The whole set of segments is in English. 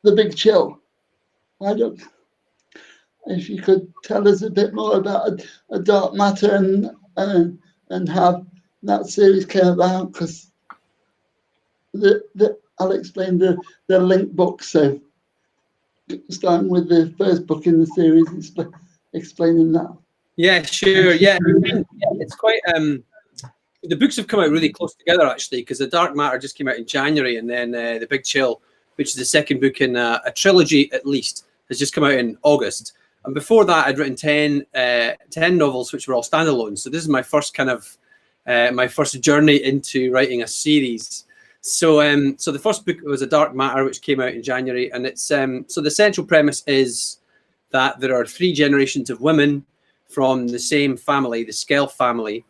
The Big Chill. I don't. If you could tell us a bit more about a Dark Matter and how that series came about, because I'll explain the link book. So starting with the first book in the series, explaining that. Yeah, sure. Yeah, it's quite. The books have come out really close together, actually, because The Dark Matter just came out in January, and then The Big Chill, which is the second book in a trilogy at least, has just come out in August. And before that, I'd written 10 novels, which were all standalone. So this is my first kind of my first journey into writing a series. So so the first book was A Dark Matter, which came out in January, and it's so the central premise is that there are 3 generations of women from the same family, the Skell family,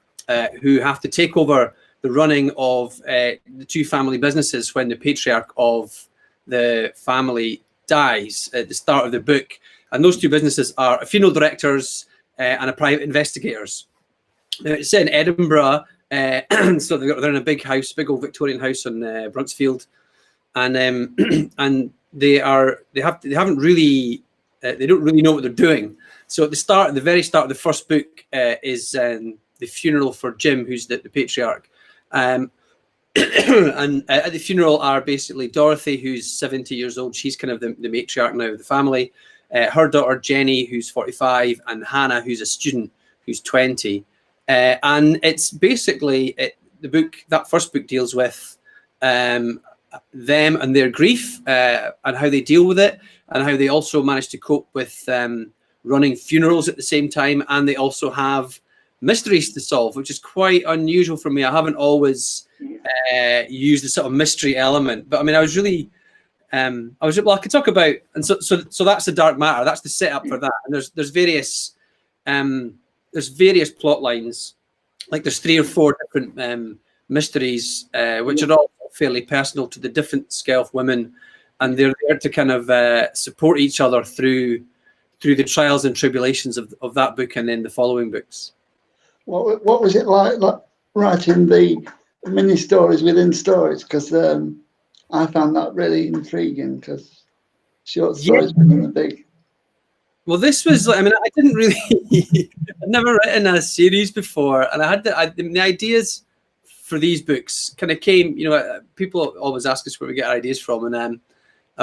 who have to take over the running of the 2 family businesses when the patriarch of the family dies at the start of the book. And those 2 businesses are funeral directors and a private investigators. It's set in Edinburgh, so they're in a big house, big old Victorian house on Bruntsfield, and and they don't really know what they're doing. So at the very start of the first book is the funeral for Jim, who's the patriarch. And at the funeral are basically Dorothy, who's 70 years old. She's kind of the matriarch now of the family. Her daughter Jenny, who's 45, and Hannah, who's a student, who's 20. And it's basically that first book deals with them and their grief and how they deal with it, and how they also manage to cope with running funerals at the same time. And they also have mysteries to solve, which is quite unusual for me. I haven't always used the sort of mystery element, but I mean, I could talk about, and so that's The Dark Matter. That's the setup for that. And there's various plot lines. Like there's 3 or 4 different mysteries, which are all fairly personal to the different Skelf women, and they're there to kind of support each other through the trials and tribulations of that book and then the following books. What was it like writing the mini stories within stories? Because I found that really intriguing, because short stories within the big. Well, this was, I mean, I didn't really, I'd never written a series before, and I had the ideas for these books kind of came, people always ask us where we get our ideas from, and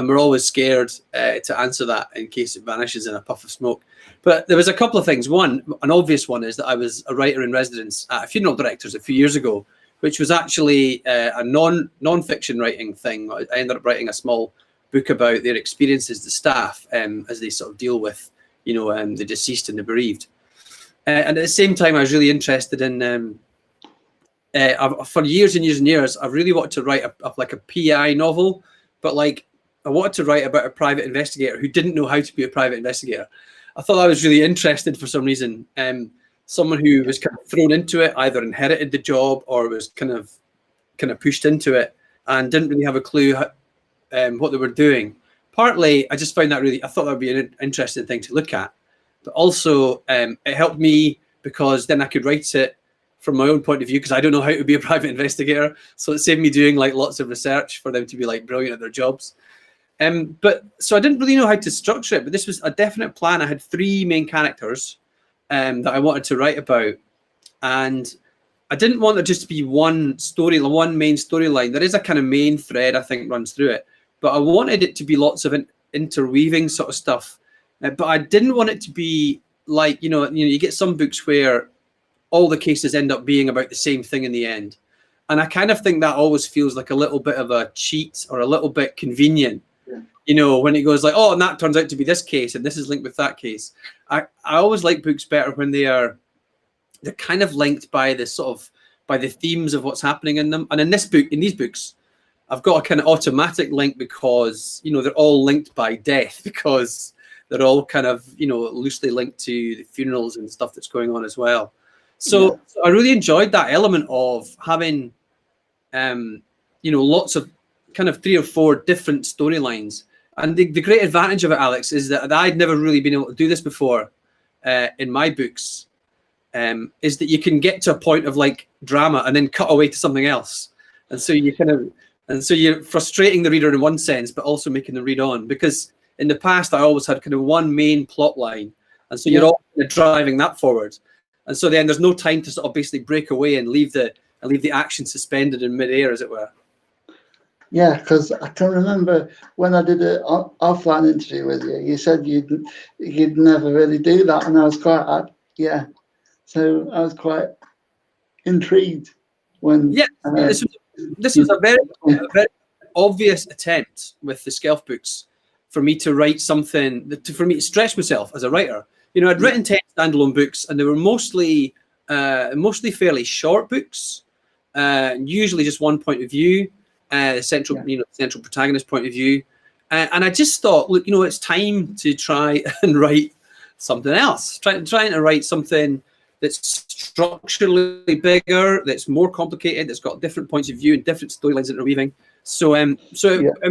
we're always scared to answer that in case it vanishes in a puff of smoke. But there was a couple of things. One, an obvious one, is that I was a writer in residence at a funeral director's a few years ago, which was actually a non-fiction writing thing. I ended up writing a small book about their experiences, the staff, as they sort of deal with, the deceased and the bereaved. And at the same time, I was really interested in, for years and years and years, I've really wanted to write a PI novel, but like I wanted to write about a private investigator who didn't know how to be a private investigator. I thought I was really interested for some reason. Someone who was kind of thrown into it, either inherited the job or was kind of pushed into it and didn't really have a clue what they were doing. Partly, I just found that I thought that would be an interesting thing to look at. But also, it helped me because then I could write it from my own point of view, because I don't know how to be a private investigator. So it saved me doing like lots of research for them to be like brilliant at their jobs. But so I didn't really know how to structure it, but this was a definite plan. I had 3 main characters that I wanted to write about, and I didn't want it just to be one main storyline. There is a kind of main thread I think runs through it, but I wanted it to be lots of interweaving sort of stuff. But I didn't want it to be like, you get some books where all the cases end up being about the same thing in the end. And I kind of think that always feels like a little bit of a cheat or a little bit convenient. When it goes like, oh, and that turns out to be this case and this is linked with that case. I always like books better when they're kind of linked by the themes of what's happening in them. And in these books, I've got a kind of automatic link because, they're all linked by death, because they're all kind of, loosely linked to the funerals and stuff that's going on as well. So I really enjoyed that element of having, lots of kind of 3 or 4 different storylines. And the great advantage of it, Alex, is that I'd never really been able to do this before in my books, is that you can get to a point of like drama and then cut away to something else. And so you kind of And so you're frustrating the reader in one sense, but also making them read on. Because in the past, I always had kind of one main plot line. And so you're all kind of driving that forward. And so then there's no time to sort of basically break away and leave the action suspended in midair, as it were. Yeah, because I can remember when I did an offline interview with you, you said you'd never really do that. And I was quite, so I was quite intrigued when... Yeah, this was a very obvious attempt with the Skelf books for me to write something, for me to stretch myself as a writer. You know, I'd written 10 standalone books, and they were mostly fairly short books, usually just one point of view, central protagonist point of view. And I just thought, look, you know, it's time to try and write something else. Trying to write something that's structurally bigger, that's more complicated, that's got different points of view and different storylines interweaving. So, I mean,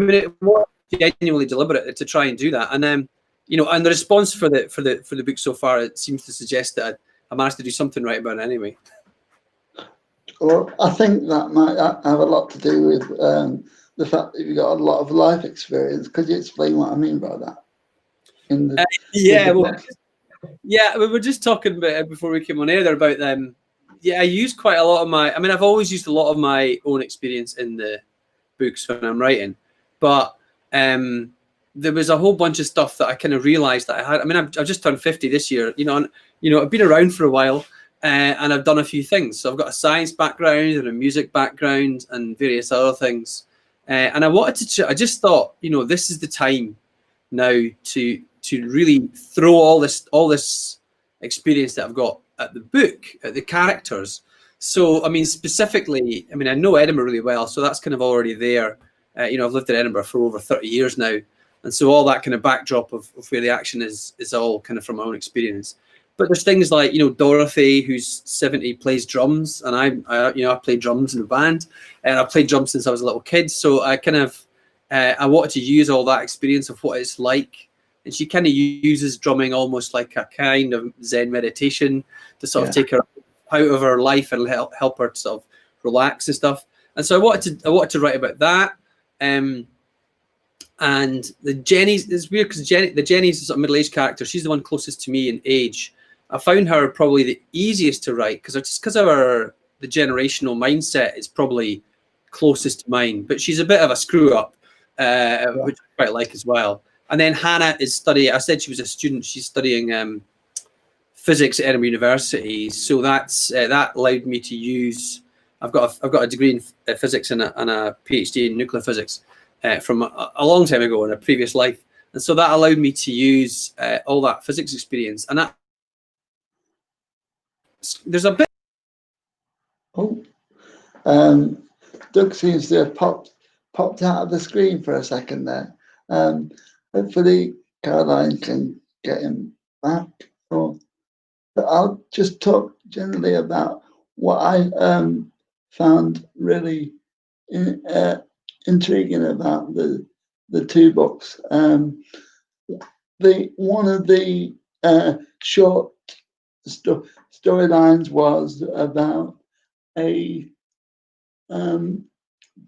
it was genuinely deliberate to try and do that. And you know, and the response for the book so far, it seems to suggest that I managed to do something right about it anyway. Well, I think that might have a lot to do with the fact that you've got a lot of life experience. Could you explain what I mean by that? We were just talking about before we came on air there about I use quite a lot of my. I mean, I've always used a lot of my own experience in the books when I'm writing, but there was a whole bunch of stuff that I kind of realised that I had. I mean, I've just turned 50 this year, you know, and I've been around for a while, and I've done a few things. So I've got a science background and a music background and various other things, and I wanted to. I just thought, you know, this is the time now to really throw all this experience that I've got at the book, at the characters. So, I mean, specifically, I mean, I know Edinburgh really well, so that's kind of already there. You know, I've lived in Edinburgh for over 30 years now. And so all that kind of backdrop of where the action is all kind of from my own experience. But there's things like, you know, Dorothy, who's 70, plays drums, and I play drums in a band, and I've played drums since I was a little kid. So I kind of, I wanted to use all that experience of what it's like. And she kind of uses drumming almost like a kind of Zen meditation to sort of take her out of her life and help her to sort of relax and stuff. And so I wanted to write about that. And the Jenny's is weird because the Jenny's a sort of middle-aged character. She's the one closest to me in age. I found her probably the easiest to write because of the generational mindset is probably closest to mine. But she's a bit of a screw up, which I quite like as well. And then Hannah is studying. I said she was a student. She's studying physics at Edinburgh University. So that allowed me to use. I've got a degree in physics and a PhD in nuclear physics from a long time ago in a previous life, and so that allowed me to use all that physics experience. And that there's a bit. Doug seems to have popped out of the screen for a second there. Hopefully Caroline can get him back. But I'll just talk generally about what I found really intriguing about the two books. One of the short storylines was about a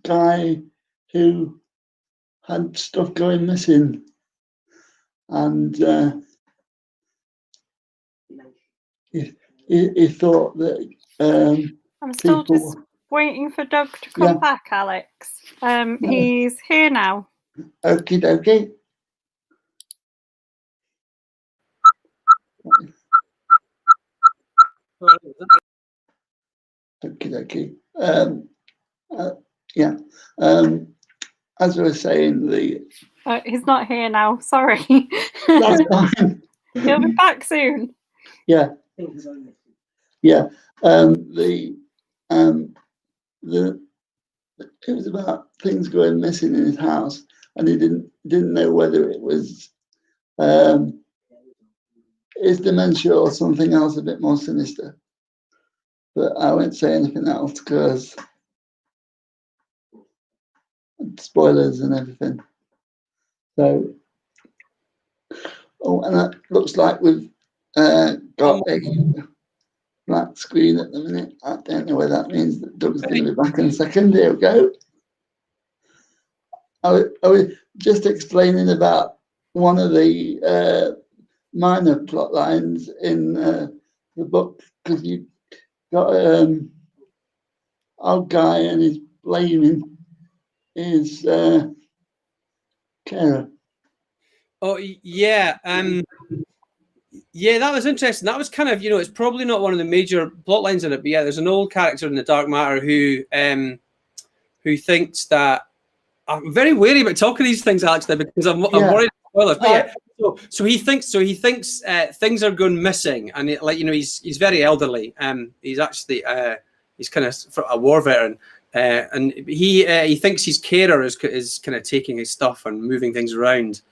guy who had stuff going missing, and he thought that I'm still just waiting for Doug to come back, Alex. He's here now. Okie dokie. Okie dokie. As I was saying, he's not here now. Sorry. That's fine. He'll be back soon. Yeah. Yeah. It was about things going missing in his house, and he didn't know whether it was his dementia or something else a bit more sinister. But I won't say anything else because spoilers and everything. So, and that looks like we've got a black screen at the minute. I don't know whether that means that Doug's going to be back in a second. Here we go. I was just explaining about one of the minor plot lines in the book, because you got old guy and he's blaming his carer. Oh yeah, yeah, that was interesting. That was kind of, it's probably not one of the major plot lines in it, but yeah, there's an old character in the Dark Matter who thinks that I'm very wary about talking these things, actually, because I'm worried about spoilers. But yeah, so he thinks things are going missing, and he's very elderly. He's actually he's kind of a war veteran, and he thinks his carer is kind of taking his stuff and moving things around.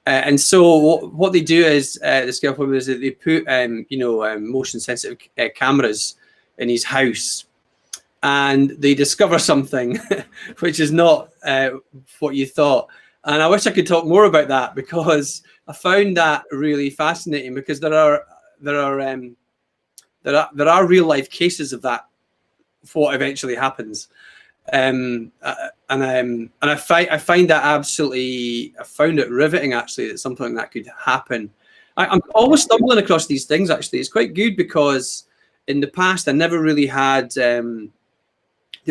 And so what they do is the Scalpel is that they put motion sensitive cameras in his house, and they discover something which is not what you thought. And I wish I could talk more about that, because I found that really fascinating, because there are real life cases of that, of what eventually happens. And I find that absolutely, I found it riveting, actually, that something like that could happen. I'm always stumbling across these things, actually. It's quite good, because in the past I never really had the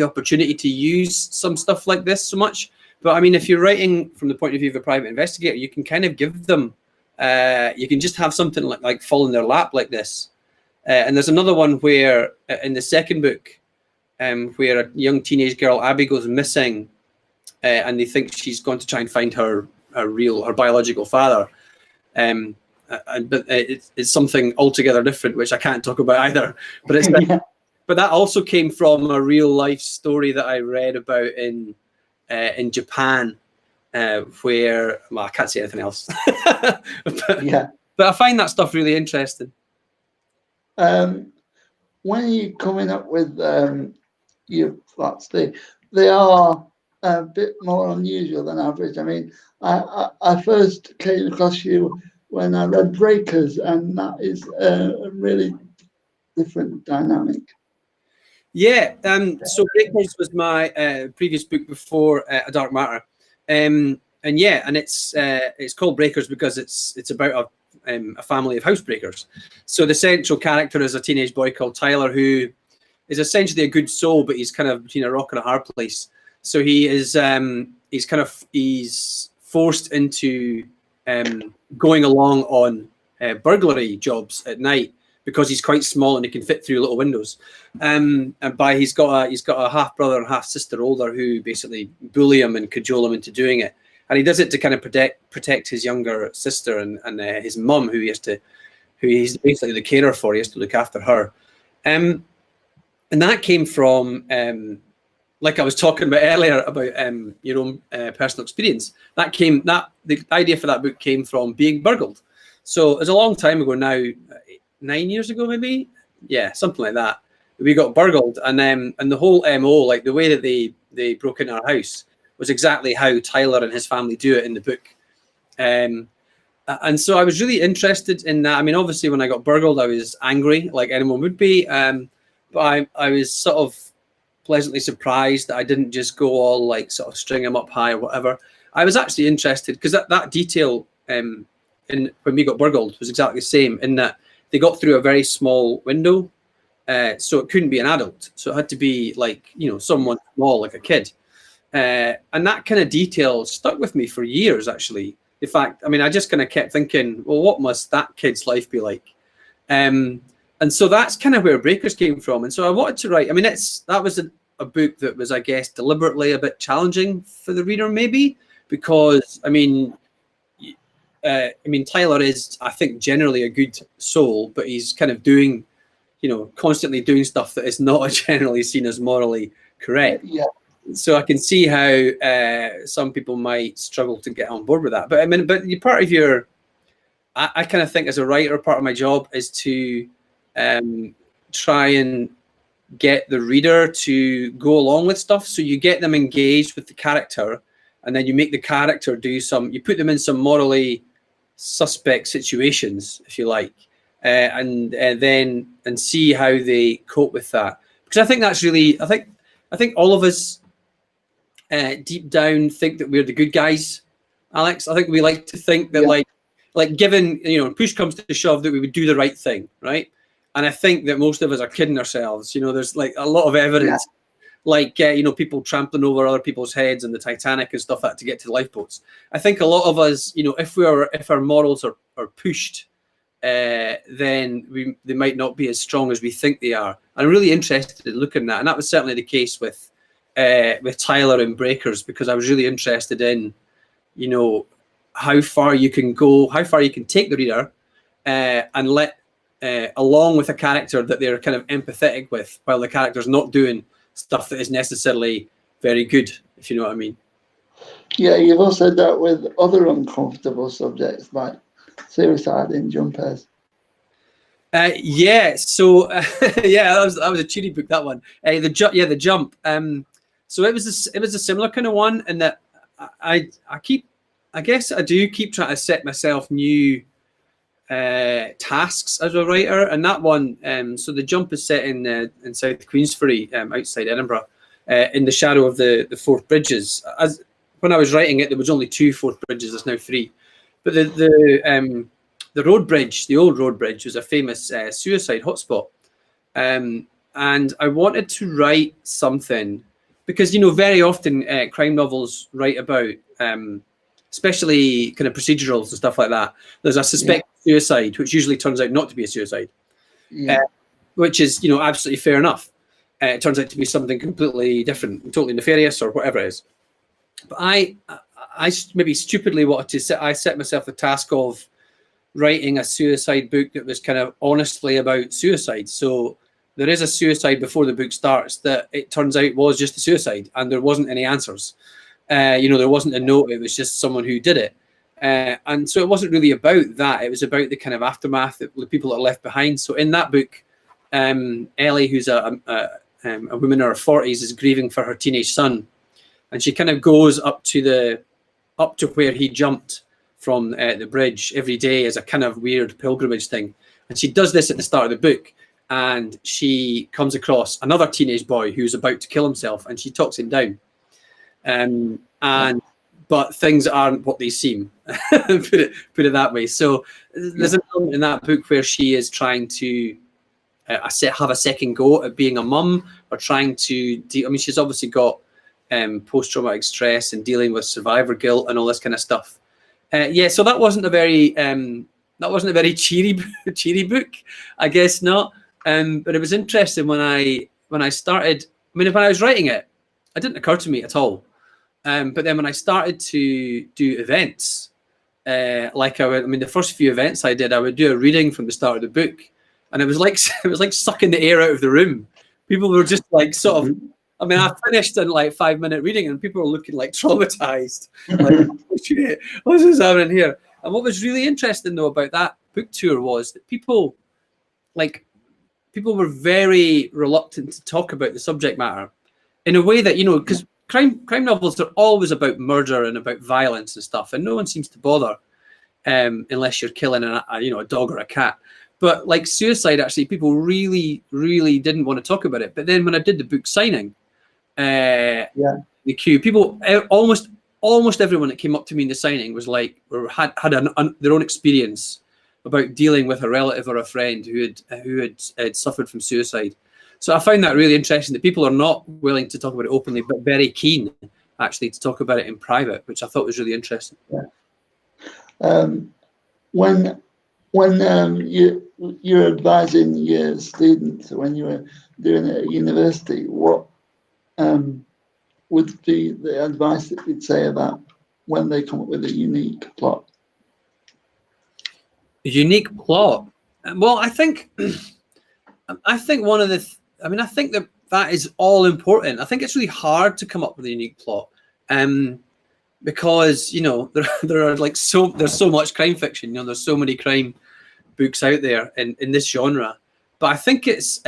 opportunity to use some stuff like this so much. But I mean, if you're writing from the point of view of a private investigator, you can kind of give them, you can just have something like fall in their lap like this. And there's another one where in the second book, where a young teenage girl, Abby, goes missing, and they think she's going to try and find her biological father. But it's something altogether different, which I can't talk about either. But it's but that also came from a real life story that I read about in Japan, where, well, I can't say anything else. But I find that stuff really interesting. When you're coming up with your plots, they are a bit more unusual than average. I mean, I first came across you when I read Breakers, and that is a really different dynamic. Yeah, so Breakers was my previous book before A Dark Matter, and yeah, and it's called Breakers because it's about a family of housebreakers. So the central character is a teenage boy called Tyler, who is essentially a good soul, but he's kind of between a rock and a hard place. So he is he's forced into going along on burglary jobs at night, because he's quite small and he can fit through little windows. And he's got a half brother and half sister older who basically bully him and cajole him into doing it. And he does it to kind of protect his younger sister and his mum, who he's basically the carer for. He has to look after her. And that came from, like I was talking about earlier about your own personal experience. The idea for that book came from being burgled. So it was a long time ago now, 9 years ago, maybe, yeah, something like that. We got burgled, and the whole MO, like the way that they broke into our house, was exactly how Tyler and his family do it in the book. And so I was really interested in that. I mean, obviously, when I got burgled, I was angry, like anyone would be. But I was sort of pleasantly surprised that I didn't just go all like sort of string him up high or whatever. I was actually interested because that detail in when we got burgled was exactly the same, in that they got through a very small window, so it couldn't be an adult. So it had to be like, someone small, like a kid. And that kind of detail stuck with me for years, actually. In fact, I mean, I just kind of kept thinking, well, what must that kid's life be like? And so that's kind of where Breakers came from. And so I wanted to write, I mean, that was a book that was, I guess, deliberately a bit challenging for the reader, maybe, because, I mean, Tyler is, I think, generally a good soul, but he's kind of doing, constantly doing stuff that is not generally seen as morally correct. Yeah. So I can see how some people might struggle to get on board with that. But I mean, part of your, I kind of think as a writer, part of my job is to try and get the reader to go along with stuff. So you get them engaged with the character, and then you make the character you put them in some morally suspect situations, if you like, and see how they cope with that. Because I think that's really, I think all of us deep down think that we're the good guys, Alex. I think we like to think that like given, you know, push comes to shove, that we would do the right thing, right? And I think that most of us are kidding ourselves. You know, there's like a lot of evidence, like, you know, people trampling over other people's heads in the Titanic and stuff like that to get to the lifeboats. I think a lot of us, you know, if our morals are pushed, then they might not be as strong as we think they are. I'm really interested in looking at that, and that was certainly the case with Tyler and Breakers, because I was really interested in, you know, how far you can go, how far you can take the reader, and let along with a character that they're kind of empathetic with, while the character's not doing stuff that is necessarily very good, if you know what I mean. Yeah, you've also dealt with other uncomfortable subjects like suicide in Jumpers. Yeah, so yeah, that was a cheery book, that one. The Jump. So it was a similar kind of one, in that I guess I do keep trying to set myself new tasks as a writer, and that one, so The Jump is set in South Queensferry, outside Edinburgh, in the shadow of the Forth Bridges. As when I was writing it, there was only 2 Forth Bridges. There's now 3, but the road bridge, the old road bridge, was a famous suicide hotspot, and I wanted to write something, because, you know, very often crime novels write about, especially kind of procedurals and stuff like that, there's a suspected suicide, which usually turns out not to be a suicide, which is, you know, absolutely fair enough. It turns out to be something completely different, totally nefarious, or whatever it is. But I maybe stupidly wanted to I set myself the task of writing a suicide book that was kind of honestly about suicide. So there is a suicide before the book starts that it turns out was just a suicide, and there wasn't any answers. You know, there wasn't a note. It was just someone who did it. And so it wasn't really about that. It was about the kind of aftermath, that the people that are left behind. So in that book, Ellie, who's a woman in her 40s, is grieving for her teenage son, and she kind of goes up to where he jumped from the bridge every day as a kind of weird pilgrimage thing. And she does this at the start of the book, and she comes across another teenage boy who's about to kill himself, and she talks him down. But things aren't what they seem. put it that way. So there's an element in that book where she is trying to have a second go at being a mum, or trying to I mean, she's obviously got post-traumatic stress and dealing with survivor guilt and all this kind of stuff. So that wasn't a very cheery book, I guess not. But it was interesting when I started. I mean, when I was writing it, it didn't occur to me at all. But then when I started to do events, the first few events I did, I would do a reading from the start of the book, and it was like sucking the air out of the room. People were just like sort of. I mean, I finished in like 5-minute reading, and people were looking like traumatized. Like, what's this happening here? And what was really interesting though about that book tour was that people were very reluctant to talk about the subject matter in a way that, you know, because crime novels are always about murder and about violence and stuff, and no one seems to bother unless you're killing a dog or a cat. But like suicide, actually, people really, really didn't want to talk about it. But then when I did the book signing, the queue, people, almost everyone that came up to me in the signing was like, or had their own experience about dealing with a relative or a friend who had suffered from suicide. So I found that really interesting, that people are not willing to talk about it openly, but very keen actually to talk about it in private, which I thought was really interesting. When you're advising your students, when you were doing it at university, what would be the advice that you'd say about when they come up with a unique plot? A unique plot? Well, I think one of the. I think that is all important. I think it's really hard to come up with a unique plot, because, you know, there are there's so much crime fiction. You know, there's so many crime books out there in this genre. But I think it's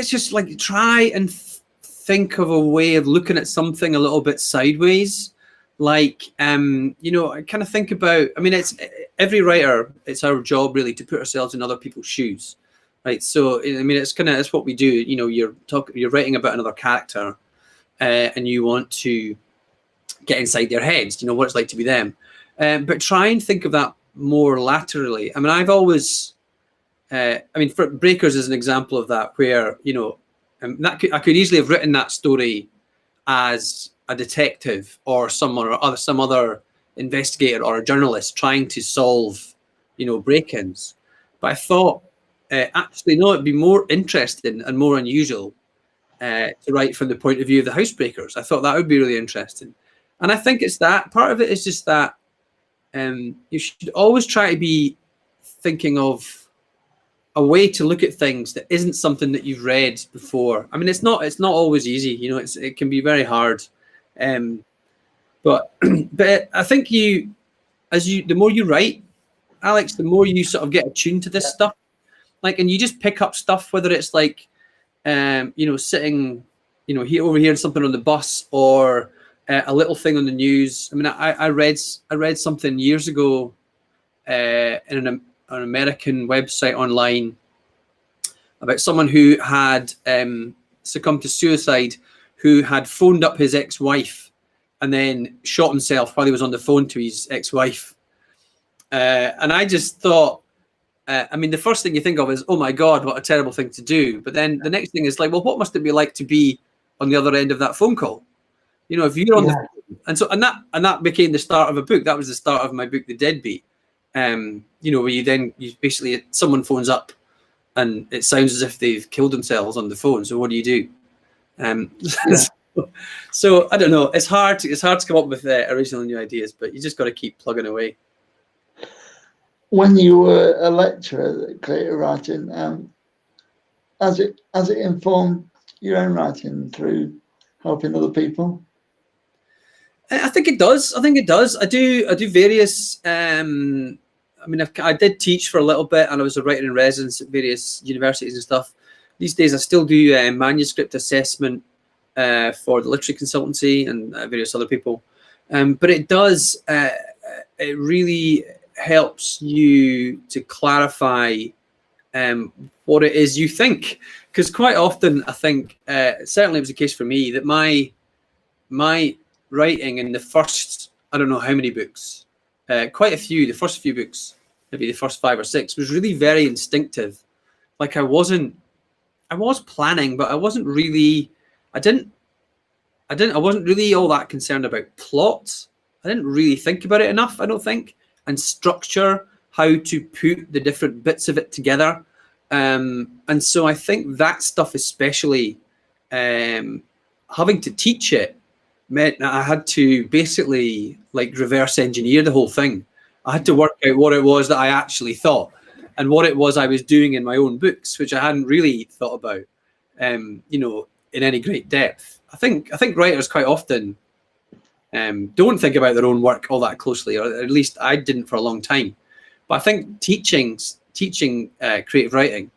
just like try and think of a way of looking at something a little bit sideways. Like, you know, I kind of think about. I mean, it's every writer. It's our job really to put ourselves in other people's shoes. Right, so I mean, it's what we do. You know, you're writing about another character, and you want to get inside their heads, you know, what it's like to be them. But try and think of that more laterally. I mean, I've always, for Breakers is an example of that, where, you know, I could easily have written that story as a detective or someone or some other investigator or a journalist trying to solve, you know, break-ins. But I thought, actually, no, it'd be more interesting and more unusual to write from the point of view of the housebreakers. I thought that would be really interesting. And I think it's that part of it is just that you should always try to be thinking of a way to look at things that isn't something that you've read before. I mean, it's not always easy, you know. It can be very hard, but I think the more you write, Alex, the more you sort of get attuned to this stuff. Like, and you just pick up stuff, whether it's like, you know, sitting, you know, here overhearing something on the bus or a little thing on the news. I mean, I read something years ago in an American website online about someone who had succumbed to suicide, who had phoned up his ex-wife and then shot himself while he was on the phone to his ex-wife. And I just thought, I mean, the first thing you think of is, oh my God, what a terrible thing to do. But then the next thing is like, well, what must it be like to be on the other end of that phone call? You know, if you're on the phone, and that became the start of a book. That was the start of my book, The Deadbeat. You know, where you basically, someone phones up and it sounds as if they've killed themselves on the phone. So what do you do? So I don't know. It's hard to come up with original new ideas, but you just got to keep plugging away. When you were a lecturer at creative writing, has it informed your own writing through helping other people? I think it does. I do various. I mean, I did teach for a little bit, and I was a writer in residence at various universities and stuff. These days, I still do manuscript assessment for the literary consultancy and various other people. But it does. It really helps you to clarify what it is you think, because quite often I think, certainly it was the case for me, that my writing in the first, I don't know how many books, quite a few, the first few books, maybe the first 5 or 6, was really very instinctive. Like I was planning, but I wasn't really all that concerned about plot. I didn't really think about it enough, I don't think, and structure, how to put the different bits of it together. And so I think that stuff, especially having to teach it, meant that I had to basically like reverse engineer the whole thing. I had to work out what it was that I actually thought and what it was I was doing in my own books, which I hadn't really thought about, you know, in any great depth. I think writers quite often don't think about their own work all that closely, or at least I didn't for a long time. But I think teaching creative writing,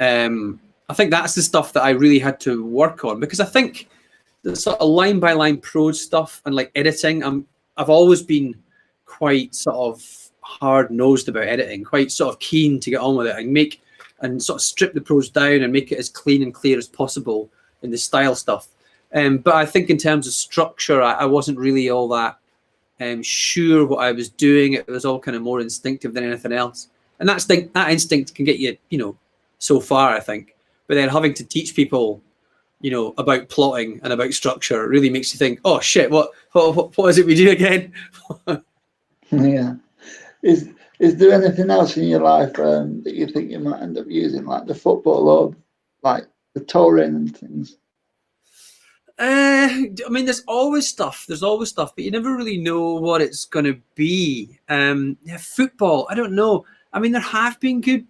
I think that's the stuff that I really had to work on, because I think the sort of line by line prose stuff and like editing, I've always been quite sort of hard nosed about editing, quite sort of keen to get on with it and sort of strip the prose down and make it as clean and clear as possible in the style stuff. But I think in terms of structure, I wasn't really all that sure what I was doing. It was all kind of more instinctive than anything else. And that instinct can get you, you know, so far, I think. But then having to teach people, you know, about plotting and about structure really makes you think, oh shit, what is it we do again? Yeah. Is there anything else in your life that you think you might end up using, like the football or like the touring and things? I mean, there's always stuff, but you never really know what it's going to be. Football, I don't know. I mean, there have been good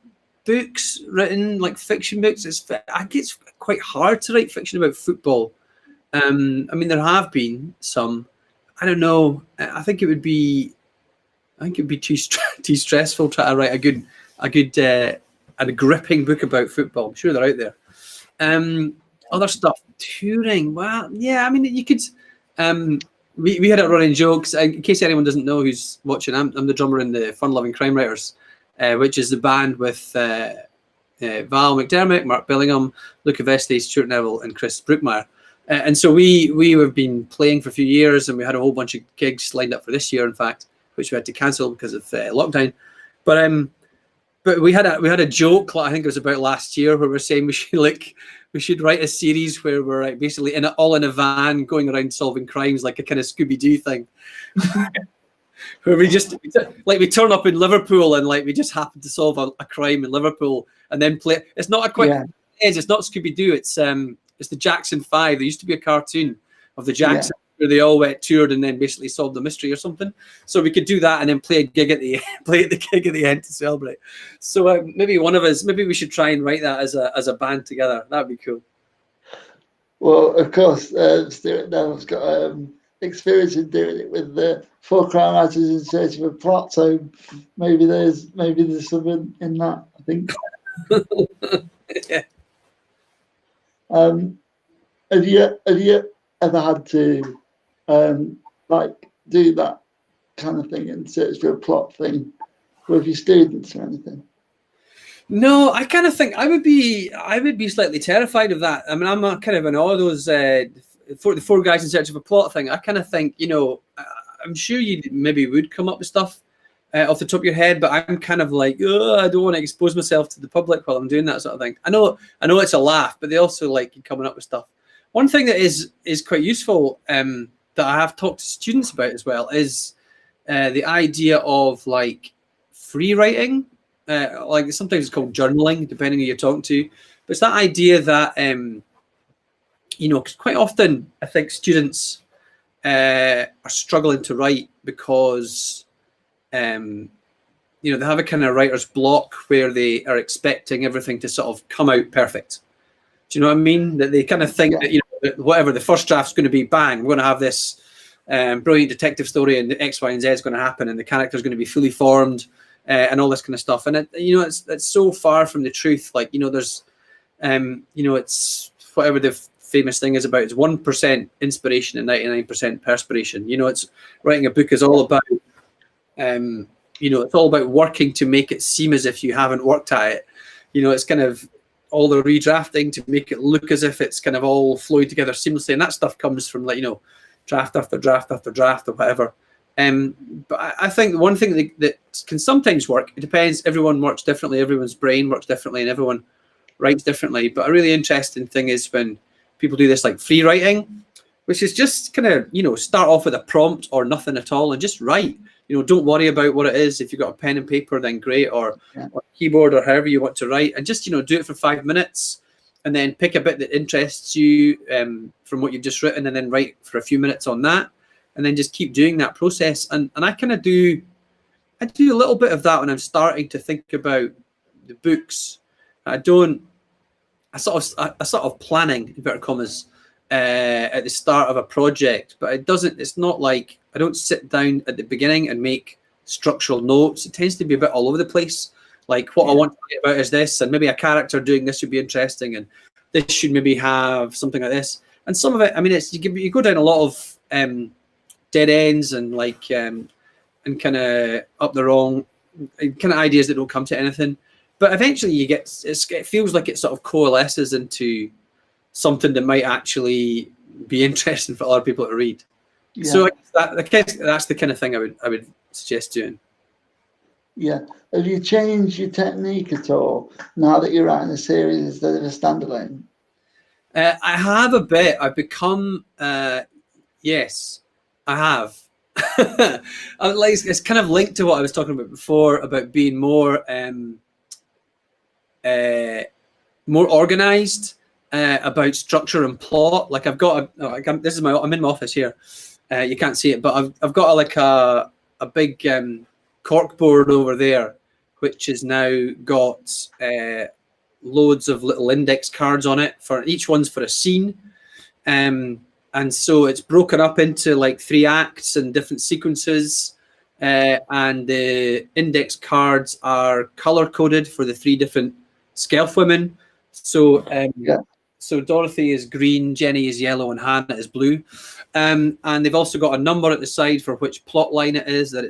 books written, like fiction books. I think it's quite hard to write fiction about football. I mean, there have been some. I don't know. I think it would be too stressful trying to write a good and a gripping book about football. I'm sure they're out there. Other stuff, touring. Well, yeah. I mean, you could. We had a running jokes. In case anyone doesn't know who's watching, I'm the drummer in the Fun Loving Crime Writers, which is the band with Val McDermott, Mark Billingham, Luca Vesti, Stuart Neville, and Chris Brookmeyer. And so we have been playing for a few years, and we had a whole bunch of gigs lined up for this year, in fact, which we had to cancel because of lockdown. But we had a joke, I think it was about last year, where we're saying we should write a series where we're like basically all in a van going around solving crimes, like a kind of Scooby-Doo thing. Where we turn up in Liverpool and like we just happen to solve a crime in Liverpool and then play. It's not a quick. Yeah. It's not Scooby-Doo. It's the Jackson 5. There used to be a cartoon of the Jacksons where they all went toured and then basically solved the mystery or something. So we could do that and then play a gig at the gig at the end to celebrate. So maybe one of us, maybe we should try and write that as a band together. That'd be cool. Well, of course, Stuart Neville's got experience in doing it with the 4 crime writers in search of a plot. So maybe there's something in that, I think. Yeah. Have you ever had to like do that kind of thing in search for a plot thing with your students or anything? No, I kind of think I would be slightly terrified of that. I mean, I'm kind of in awe of those the 4 guys in search of a plot thing. I kind of think, I'm sure you maybe would come up with stuff off the top of your head, but I'm kind of like, I don't want to expose myself to the public while I'm doing that sort of thing. I know it's a laugh, but they also like coming up with stuff. One thing that is quite useful that I have talked to students about as well is the idea of like free writing. Like sometimes it's called journaling, depending who you're talking to. But it's that idea that, because quite often I think students are struggling to write because, they have a kind of writer's block where they are expecting everything to sort of come out perfect. Do you know what I mean? That they kind of think that, that whatever the first draft's going to be, bang, we're going to have this brilliant detective story and the X, Y, and Z is going to happen and the character's going to be fully formed and all this kind of stuff. And, it's so far from the truth. Like, there's, it's whatever the famous thing is about. It's 1% inspiration and 99% perspiration. It's writing a book is all about, it's all about working to make it seem as if you haven't worked at it. It's kind of all the redrafting to make it look as if it's kind of all flowing together seamlessly. And that stuff comes from like, draft after draft after draft or whatever. But I think one thing that can sometimes work, it depends, everyone works differently, everyone's brain works differently and everyone writes differently. But a really interesting thing is when people do this like free writing, which is just kind of, start off with a prompt or nothing at all and just write. Don't worry about what it is. If you've got a pen and paper, then great, or keyboard or however you want to write, and just, do it for 5 minutes and then pick a bit that interests you from what you've just written and then write for a few minutes on that and then just keep doing that process. And I kind of do a little bit of that when I'm starting to think about the books. I sort of planning, in inverted commas, at the start of a project, but it's not like I don't sit down at the beginning and make structural notes. It tends to be a bit all over the place. Like what I want to write about is this, and maybe a character doing this would be interesting, and this should maybe have something like this. And some of it, I mean, it's you go down a lot of dead ends and like and kind of up the wrong kind of ideas that don't come to anything. But eventually it feels like it sort of coalesces into something that might actually be interesting for other people to read. Yeah. So that's the kind of thing I would suggest doing. Yeah. Have you changed your technique at all now that you're writing a series instead of a standalone? I have a bit. I've become, yes, I have. It's kind of linked to what I was talking about before about being more organized about structure and plot. Like I'm in my office here. You can't see it, but I've got a big cork board over there, which has now got loads of little index cards on it. For each one's for a scene, and so it's broken up into like 3 acts and different sequences. And the index cards are color coded for the 3 different Skelf women. So so Dorothy is green, Jenny is yellow, and Hannah is blue. And they've also got a number at the side for which plot line it is that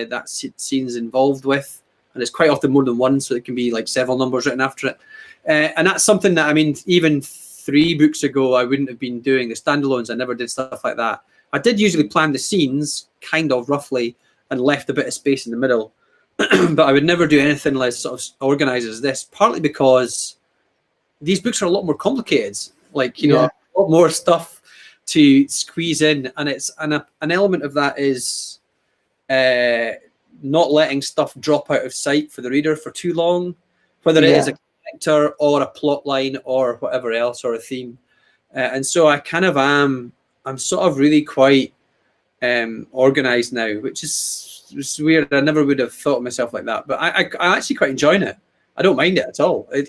that scene's involved with. And it's quite often more than one, so it can be like several numbers written after it. And that's something that, I mean, even 3 books ago, I wouldn't have been doing the standalones. I never did stuff like that. I did usually plan the scenes, kind of roughly, and left a bit of space in the middle. But I would never do anything like sort of organized as this, partly because these books are a lot more complicated. Like, you know, a lot more stuff to squeeze in. And it's an element of that is not letting stuff drop out of sight for the reader for too long, whether it is a character or a plot line or whatever else, or a theme. And so I kind of I'm sort of really quite organized now, which is weird. I never would have thought of myself like that, but I actually quite enjoying it. I don't mind it at all. It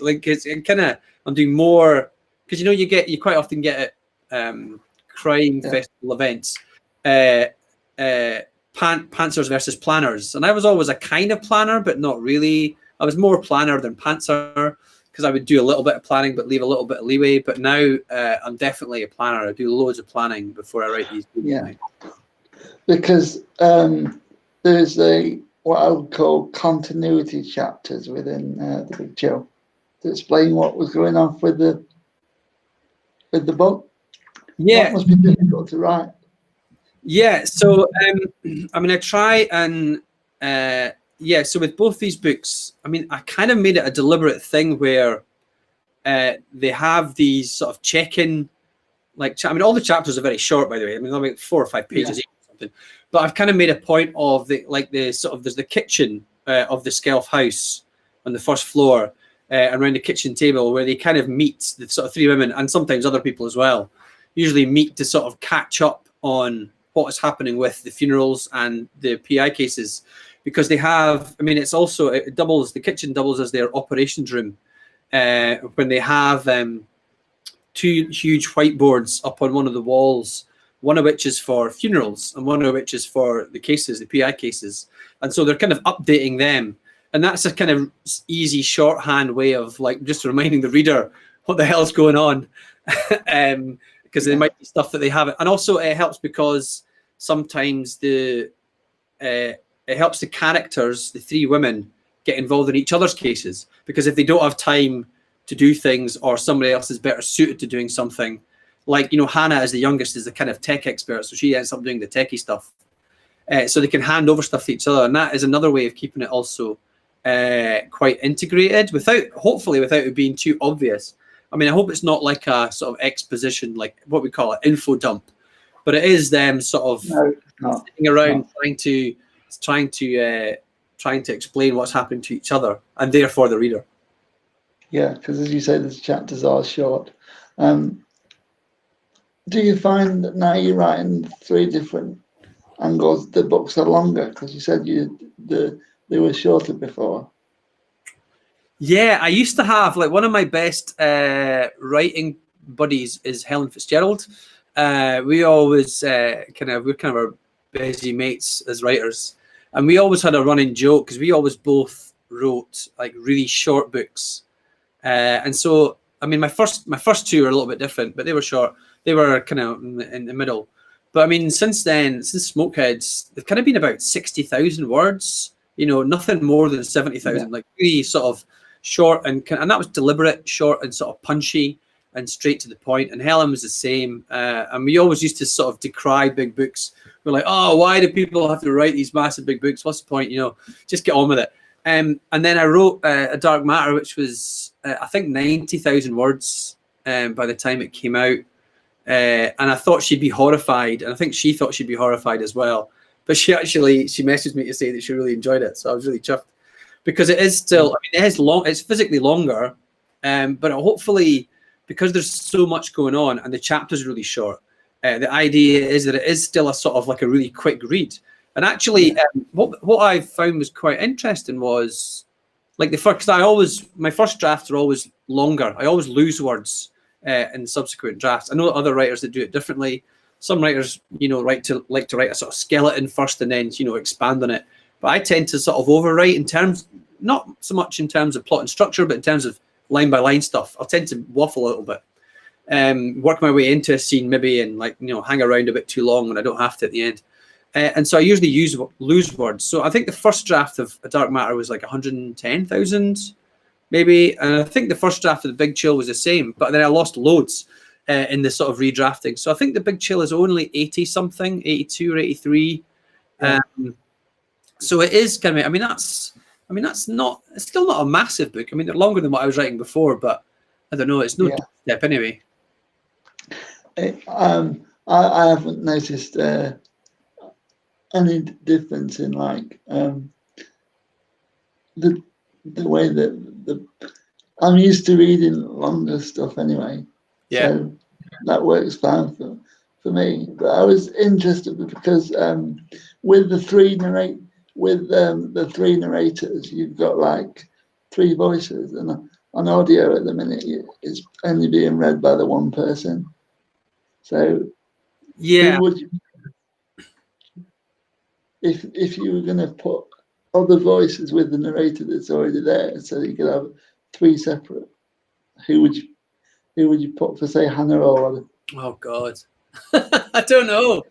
kind of, I'm doing more, because you know, you quite often get at crime festival events, pantsers versus planners, and I was always a kind of planner, but not really. I was more planner than pantser, because I would do a little bit of planning but leave a little bit of leeway. But now I'm definitely a planner. I do loads of planning before I write these books. Yeah, because there's what I would call continuity chapters within the Big Chill to explain what was going on with the book. Yeah, that must be difficult to write. Yeah, so I mean, I try and so with both these books, I mean, I kind of made it a deliberate thing where they have these sort of check-in, like, I mean, all the chapters are very short, by the way. I mean, they're like 4 or 5 pages each or something. But I've kind of made a point of there's the kitchen of the Skelf house on the first floor, around the kitchen table, where they kind of meet, the sort of 3 women and sometimes other people as well, usually meet to sort of catch up on what is happening with the funerals and the PI cases, because they have, I mean, it's also, the kitchen doubles as their operations room, when they have 2 huge whiteboards up on one of the walls, one of which is for funerals and one of which is for the cases, the PI cases. And so they're kind of updating them. And that's a kind of easy shorthand way of like just reminding the reader what the hell's going on. Because there might be stuff that they haven't. And also it helps because sometimes it helps the characters, the 3 women, get involved in each other's cases. Because if they don't have time to do things, or somebody else is better suited to doing something, like, you know, Hannah as the youngest is the kind of tech expert, so she ends up doing the techie stuff. So they can hand over stuff to each other, and that is another way of keeping it also quite integrated, hopefully without it being too obvious. I mean, I hope it's not like a sort of exposition, like what we call an info dump, but it is them sort of sitting around trying to explain what's happening to each other, and therefore the reader. Yeah, because as you say, the chapters are short. Do you find that now you're writing 3 different angles, the books are longer? Because you said they were shorter before. Yeah, I used to have, like, one of my best writing buddies is Helen Fitzgerald. We always we're kind of our busy mates as writers, and we always had a running joke because we always both wrote like really short books, and so I mean my first 2 are a little bit different, but they were short. They were kind of in the middle. But I mean, since then, since Smokeheads, they've kind of been about 60,000 words. You know, nothing more than 70,000. Like really sort of short, and that was deliberate, short and sort of punchy and straight to the point. And Helen was the same. And we always used to sort of decry big books. We're like, oh, why do people have to write these massive big books? What's the point? You know, just get on with it. And then I wrote A Dark Matter, which was I think 90,000 words by the time it came out. And I thought she'd be horrified, and I think she thought she'd be horrified as well. But she messaged me to say that she really enjoyed it, so I was really chuffed, because it is still, I mean, it is long, it's physically longer, but hopefully, because there's so much going on and the chapter's really short, the idea is that it is still a sort of like a really quick read. And actually, what I found was quite interesting was, like my first drafts are always longer. I always lose words in subsequent drafts. I know other writers that do it differently. Some writers, you know, like to write a sort of skeleton first and then, you know, expand on it. But I tend to sort of overwrite in terms, not so much in terms of plot and structure, but in terms of line by line stuff. I'll tend to waffle a little bit, work my way into a scene maybe, and like, you know, hang around a bit too long when I don't have to at the end. And so I usually lose words. So I think the first draft of A Dark Matter was like 110,000 maybe. And I think the first draft of The Big Chill was the same, but then I lost loads in the sort of redrafting. So I think The Big Chill is only 80 something, 82 or 83. Yeah. So it is kind of. That's not. It's still not a massive book. I mean, they're longer than what I was writing before, but I don't know. It's no step anyway. I haven't noticed any difference in like the way that I'm used to reading longer stuff anyway. Yeah. So that works fine for me. But I was interested because with the three narrators, you've got like 3 voices, and on audio at the minute it's only being read by the one person. So yeah, if you were going to put other voices with the narrator that's already there, so you could have 3 separate, who would you put for, say, Hannah or? Oh God, I don't know.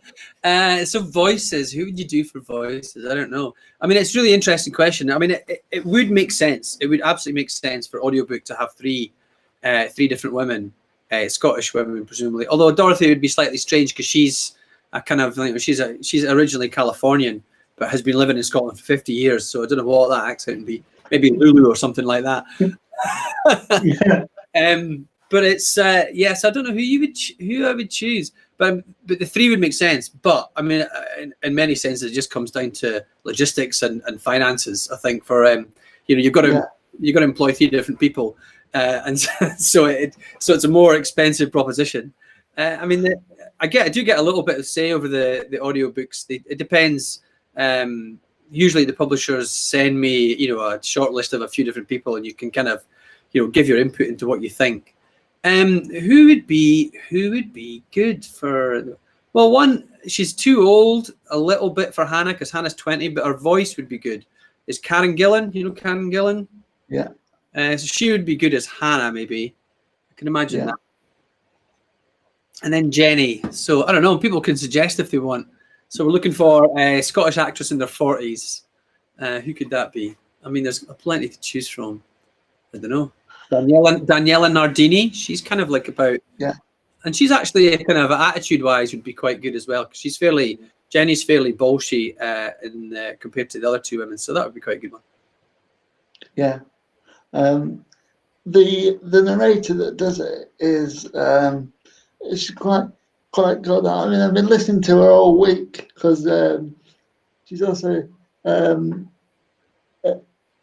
So voices, who would you do for voices? I don't know. I mean, it's a really interesting question. I mean, it would make sense. It would absolutely make sense for audiobook to have 3 different women, Scottish women presumably. Although Dorothy would be slightly strange because she's a kind of, she's originally Californian but has been living in Scotland for 50 years. So I don't know what that accent would be. Maybe Lulu or something like that. Yeah. But it's yes, I don't know who I would choose, but the 3 would make sense. But I mean, in many senses, it just comes down to logistics and finances. I think for you've got to employ 3 different people, and so it's a more expensive proposition. I mean, I do get a little bit of say over the audiobooks. It depends. Usually, the publishers send me a short list of a few different people, and you can kind of give your input into what you think. Who would be good for? Well, one, she's too old a little bit for Hannah because Hannah's 20, but her voice would be good. Is Karen Gillan? Karen Gillan? Yeah. So she would be good as Hannah, maybe. I can imagine that. And then Jenny. So I don't know. People can suggest if they want. So we're looking for a Scottish actress in their 40s. Who could that be? I mean, there's plenty to choose from. I don't know. Daniela Nardini, she's kind of like about, and she's actually kind of attitude-wise would be quite good as well because Jenny's fairly bolshy compared to the other 2 women, so that would be quite a good one. Yeah, the narrator that does it is quite good. I mean, I've been listening to her all week because she's also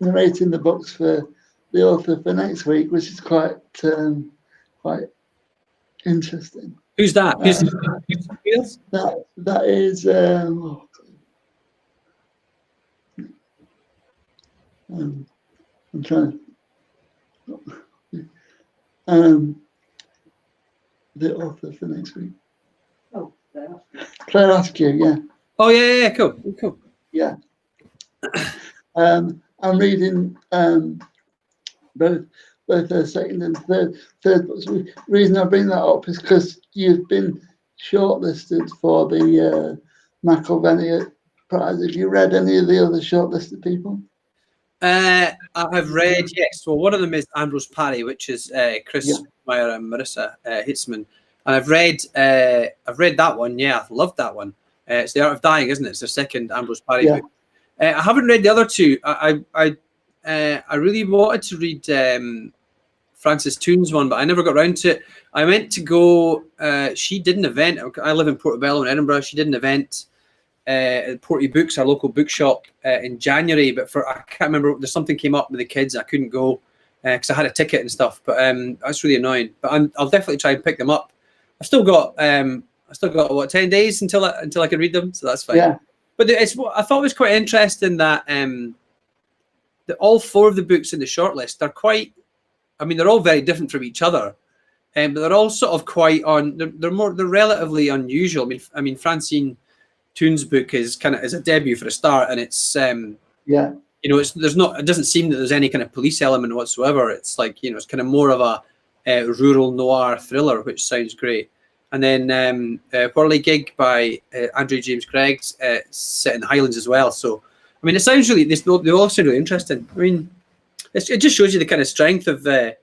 narrating the books for the author for next week, which is quite interesting. Who's that? That is I'm trying the author for next week. Oh, Claire Askew, yeah. Oh yeah, cool. Yeah. I'm reading both the second and third books. The reason I bring that up is because you've been shortlisted for the McIlvenney Prize. Have you read any of the other shortlisted people? I've read, yes. Well, one of them is Ambrose Parry, which is Chris Meyer and Marissa Hitzman, and I've read that one. Yeah, I've loved that one. It's The Art of Dying, isn't it? It's their second Ambrose Parry book. I haven't read the other 2. I really wanted to read Frances Toon's one, but I never got around to it. I meant to go. She did an event. I live in Portobello in Edinburgh. She did an event at Porty Books, our local bookshop, in January. But I can't remember. There's something came up with the kids. I couldn't go because I had a ticket and stuff. But that's really annoying. But I'll definitely try and pick them up. I've still got what 10 days until I can read them, so that's fine. Yeah. But I thought it was quite interesting that all 4 of the books in the shortlist are quite. I mean, they're all very different from each other, but they're all sort of quite on. They're relatively unusual. I mean, Francine Toon's book is a debut for a start, and it's it doesn't seem that there's any kind of police element whatsoever. It's like it's kind of more of a rural noir thriller, which sounds great. And then Whirligig by Andrew James Gregg's set in the Highlands as well. So I mean, it sounds really. They all sound really interesting. I mean, it just shows you the kind of strength of I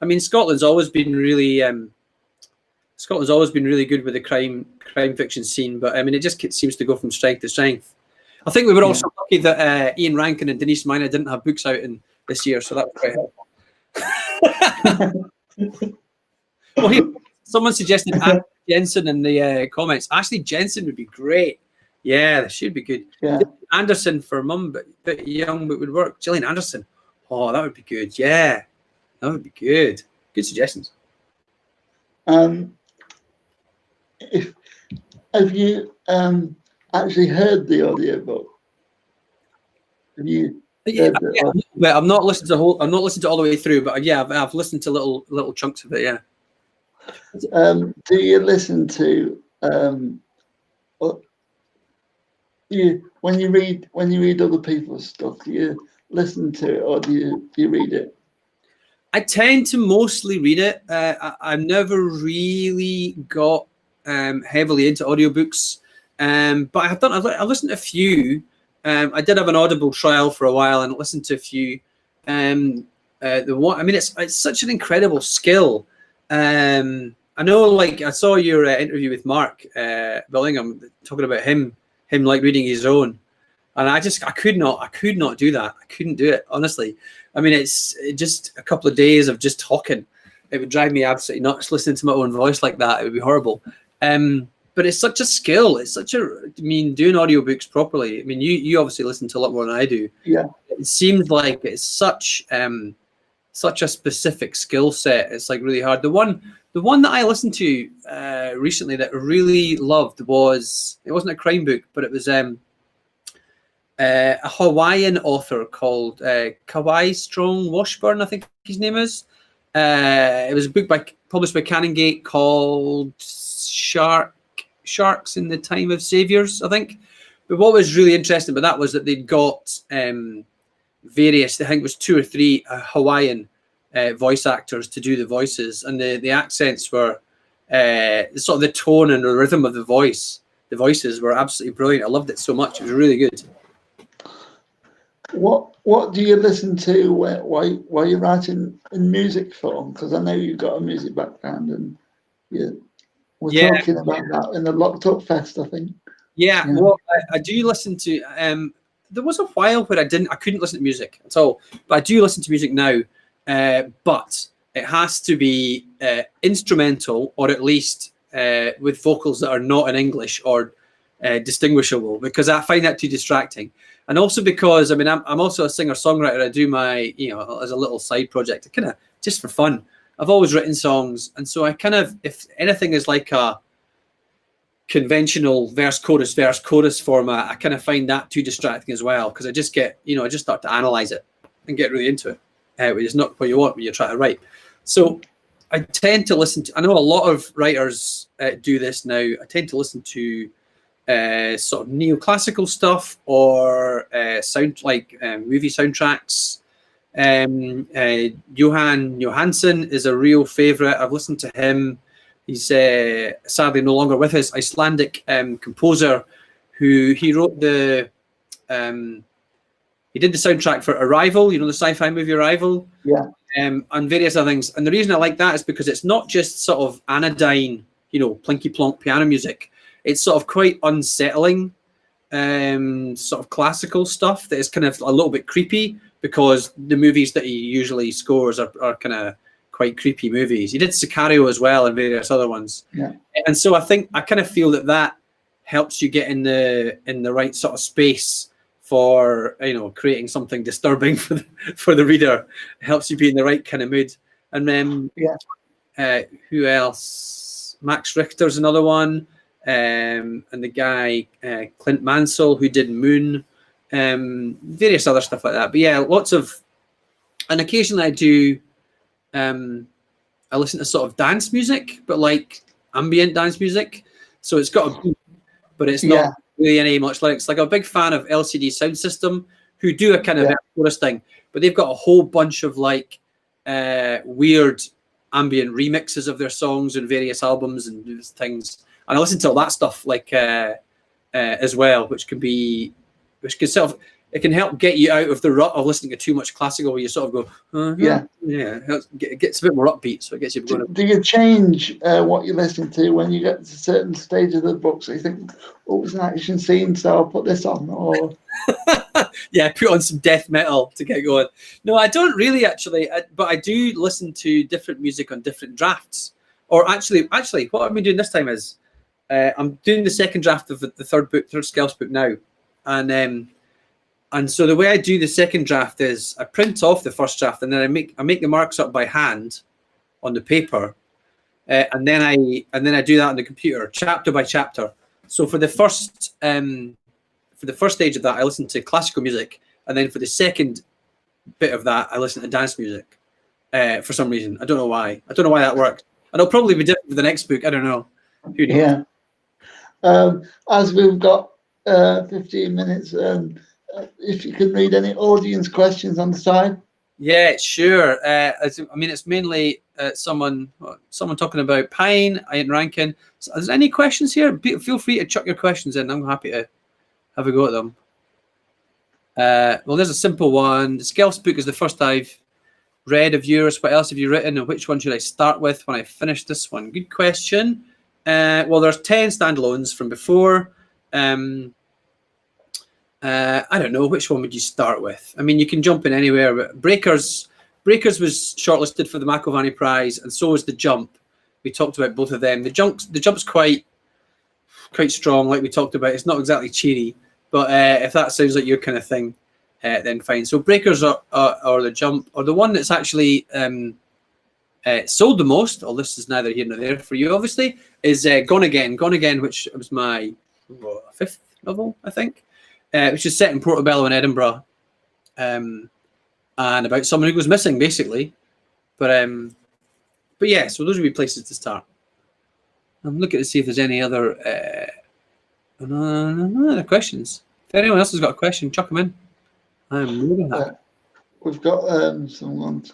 mean, Scotland's always been really good with the crime fiction scene, but I mean, it just seems to go from strength to strength. I think we were also lucky that Ian Rankin and Denise Miner didn't have books out in this year, so that was quite helpful. Well, someone suggested Ashley Jensen in the comments. Ashley Jensen would be great. Yeah, that should be good. Yeah. Anderson for mum, but bit young, but would work. Gillian Anderson. Oh, that would be good. Yeah, that would be good. Good suggestions. Have you actually heard the audiobook? Have you? But I've not listened to I'm not listened to all the way through, but yeah, I've listened to little chunks of it. Yeah. Do you listen to when you read other people's stuff? Do you listen to it or do you read it? I tend to mostly read it. I've never really got heavily into audiobooks, but I've listened to a few. I did have an Audible trial for a while and listened to a few. It's such an incredible skill. I know, like, I saw your interview with Mark Billingham talking about him like reading his own, and I could not do that. I couldn't do it, honestly. I mean, it's just a couple of days of just talking. It would drive me absolutely nuts listening to my own voice like that. It would be horrible. But it's such a skill. It's doing audiobooks properly. I mean, you obviously listen to a lot more than I do. Yeah. It seems like it's such a specific skill set. It's like really hard. The one that I listened to recently that I really loved it wasn't a crime book, but it was a Hawaiian author called Kauai Strong Washburn, I think his name is. It was a book published by Canongate called Sharks in the Time of Saviors, I think. But what was really interesting about that was that they'd got various, I think it was 2 or 3 Hawaiian voice actors to do the voices, and the accents were sort of the tone and the rhythm of the voices were absolutely brilliant. I loved it so much. It was really good. What do you listen to while you're writing in music form? Because I know you've got a music background, and we're talking about that in the Locked Up Fest, I think. Yeah. Well, I do listen to. There was a while where I couldn't listen to music at all, but I do listen to music now. But it has to be instrumental, or at least with vocals that are not in English or distinguishable, because I find that too distracting. And also because, I mean, I'm also a singer-songwriter. I do my, as a little side project, kind of just for fun. I've always written songs, and so I kind of, if anything is like a conventional verse chorus format, I kind of find that too distracting as well, because I just get, I just start to analyze it and get really into it, which is not what you want when you're trying to write. So I tend to listen to, I know a lot of writers do this now. I tend to listen to sort of neoclassical stuff or movie soundtracks. Johan Johansson is a real favorite. I've listened to him. He's sadly no longer with us. Icelandic composer he wrote he did the soundtrack for Arrival, the sci-fi movie Arrival. Yeah. And various other things. And the reason I like that is because it's not just sort of anodyne, plinky plonk piano music. It's sort of quite unsettling, sort of classical stuff that is kind of a little bit creepy, because the movies that he usually scores are kind of quite creepy movies. He did Sicario as well and various other ones. Yeah. And so I kind of feel that helps you get in the right sort of space for creating something disturbing for the reader. It helps you be in the right kind of mood. And then who else? Max Richter's another one. And the guy Clint Mansell, who did Moon, various other stuff like that. But yeah, and occasionally I do I listen to sort of dance music, but like ambient dance music. So it's got a beat, but it's not really any much lyrics. Like, I'm a big fan of LCD Sound System, who do a kind of chorus thing, but they've got a whole bunch of like weird ambient remixes of their songs and various albums and things. And I listen to all that stuff like as well, which can sort of, it can help get you out of the rut of listening to too much classical, where you sort of go, yeah. It gets a bit more upbeat, so it gets you going. Do you change what you're listening to when you get to a certain stage of the book? So you think, oh, it's an action scene, so I'll put this on, or yeah, put on some death metal to get going. No, I don't really actually, but I do listen to different music on different drafts. Or actually, what I've been doing this time is I'm doing the second draft of the third Skelf's book now, and so the way I do the second draft is I print off the first draft, and then I make the marks up by hand on the paper, and then I do that on the computer, chapter by chapter. So for the first stage of that, I listen to classical music, and then for the second bit of that, I listen to dance music. For some reason, I don't know why. I don't know why that worked, and it'll probably be different for the next book. I don't know. Who knows? Yeah. As we've got 15 minutes. If you can read any audience questions on the side. Yeah, sure. It's mainly someone talking about Pine, Ian Rankin. So, is there any questions here? Feel free to chuck your questions in. I'm happy to have a go at them. Well, there's a simple one. The Skelf's book is the first I've read of yours. What else have you written, and which one should I start with when I finish this one? Good question. Well, there's 10 standalones from before. I don't know, which one would you start with? I mean, you can jump in anywhere, but Breakers was shortlisted for the McIlvanney Prize, and so was The Jump. We talked about both of them. The Jump's quite strong, like we talked about. It's not exactly cheery, but if that sounds like your kind of thing, then fine. So Breakers or The Jump, or the one that's actually sold the most, although this is neither here nor there for you, obviously, is Gone Again. Gone Again, which was my 5th novel, I think. Which is set in Portobello in Edinburgh, and about someone who goes missing, basically. But yeah, so those would be places to start. I'm looking to see if there's any other questions. If anyone else has got a question, chuck them in. I'm really happy. We've got someone.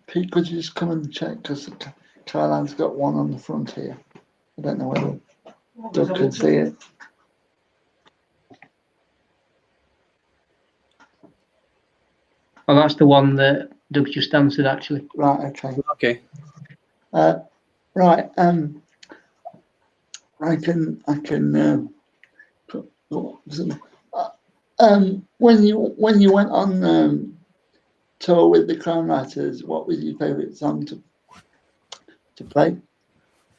Pete, could you just come and check, because Caroline's got one on the front here. I don't know whether Doug can see it. Oh, that's the one that Doug just answered, actually. Right. Okay. Okay. Right. I can. Put some. When you went on tour with the Crime Writers, what was your favourite song to play?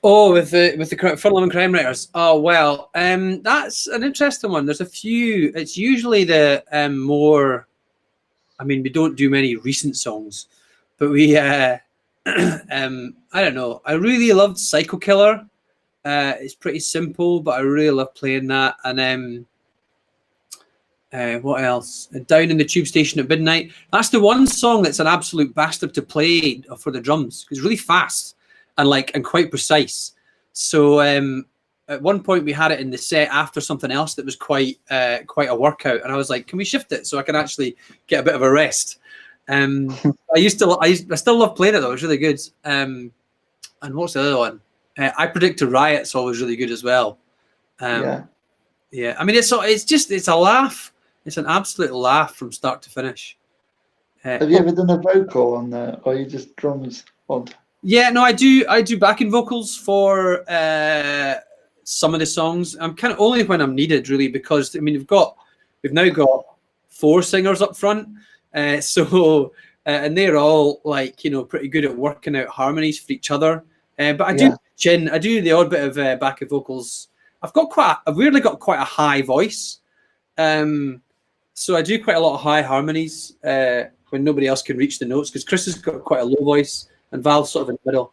Oh, with the Furlong and Crime Writers. Oh well, that's an interesting one. There's a few. It's usually the more. I mean, we don't do many recent songs, but we, I don't know. I really loved Psycho Killer. It's pretty simple, but I really love playing that. And what else? Down in the Tube Station at Midnight. That's the one song that's an absolute bastard to play for the drums, because it's really fast and quite precise. So at one point we had it in the set after something else that was quite a workout, and I was like, can we shift it so I can actually get a bit of a rest? I still love playing it though. It's really good. And what's the other one? I Predict a Riot's always really good as well. Yeah. I mean, it's a laugh. It's an absolute laugh from start to finish. Have you ever done a vocal on there, or you just drums on? Yeah, no, I do backing vocals for some of the songs. I'm kind of only when I'm needed, really, because I mean we've now got 4 singers up front, so and they're all pretty good at working out harmonies for each other. But I do the odd bit of backing vocals. I've weirdly got quite a high voice, so I do quite a lot of high harmonies when nobody else can reach the notes, because Chris has got quite a low voice and Val's sort of in the middle.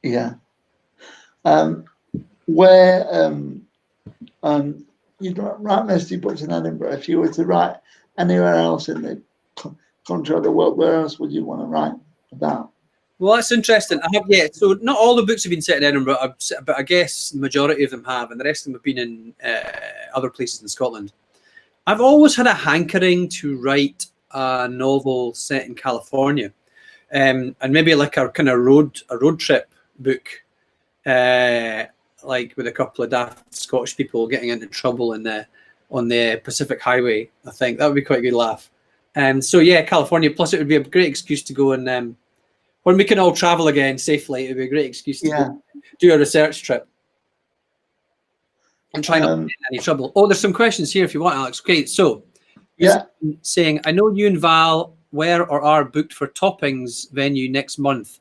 Yeah. Where you write most of your books in Edinburgh. If you were to write anywhere else in the country or the world, where else would you want to write about? Well, that's interesting. So not all the books have been set in Edinburgh, but I guess the majority of them have, and the rest of them have been in other places in Scotland. I've always had a hankering to write a novel set in California, and maybe like a kind of road trip book, like with a couple of daft Scottish people getting into trouble on on the Pacific Highway. I think that would be quite a good laugh. So yeah, California. Plus, it would be a great excuse to go and when we can all travel again safely, it would be a great excuse to go do a research trip and try not to get in any trouble. Oh, there's some questions here if you want, Alex. Okay, so saying, I know you and Val were or are booked for Toppings venue next month.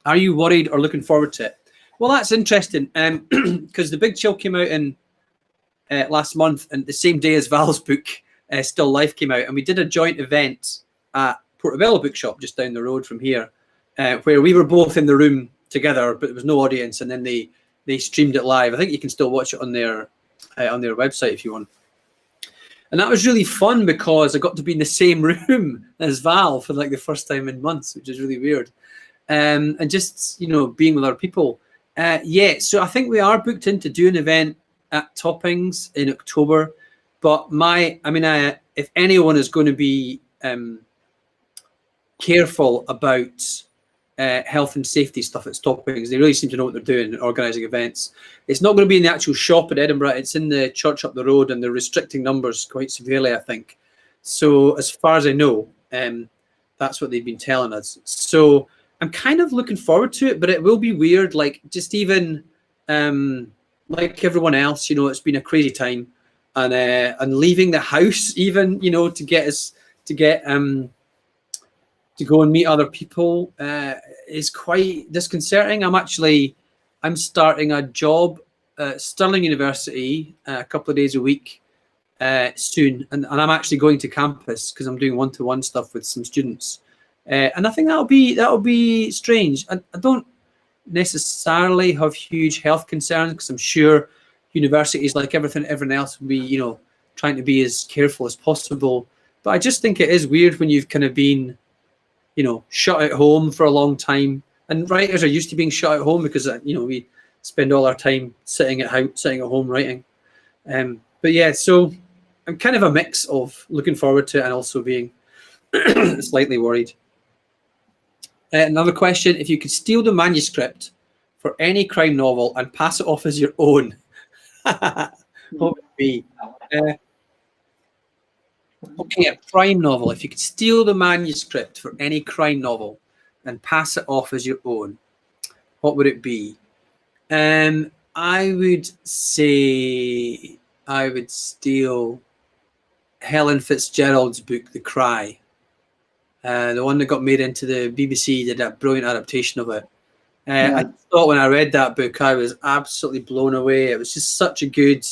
Are you worried or looking forward to it? Well, that's interesting, because the Big Chill came out in last month, and the same day as Val's book, Still Life, came out, and we did a joint event at Portobello Bookshop just down the road from here, where we were both in the room together, but there was no audience, and then they streamed it live. I think you can still watch it on their website if you want. And that was really fun because I got to be in the same room as Val for like the first time in months, which is really weird. And just, you know, being with other people. Yeah, so I think we are booked in to do an event at Toppings in October. But if anyone is going to be careful about health and safety stuff at Toppings, they really seem to know what they're doing in organising events. It's not going to be in the actual shop in Edinburgh. It's in the church up the road, and they're restricting numbers quite severely, I think. So as far as I know, that's what they've been telling us. So I'm kind of looking forward to it, but it will be weird. Like, just even like everyone else, you know, it's been a crazy time, and leaving the house even, you know, to go and meet other people is quite disconcerting. I'm starting a job at Stirling University a couple of days a week soon, and I'm actually going to campus because I'm doing one-to-one stuff with some students, and I think that'll be strange. I don't necessarily have huge health concerns because I'm sure universities, like everyone else, will be, you know, trying to be as careful as possible. But I just think it is weird when you've kind of been, you know, shut at home for a long time. And writers are used to being shut at home because, you know, we spend all our time sitting at home writing. But yeah, so I'm kind of a mix of looking forward to it and also being slightly worried. Another question: if you could steal the manuscript for any crime novel and pass it off as your own, what would it be? Okay, a crime novel. If you could steal the manuscript for any crime novel and pass it off as your own, what would it be? I would say I would steal Helen Fitzgerald's book, The Cry. The one that got made into the BBC, did a brilliant adaptation of it. I thought when I read that book, I was absolutely blown away. It was just such a good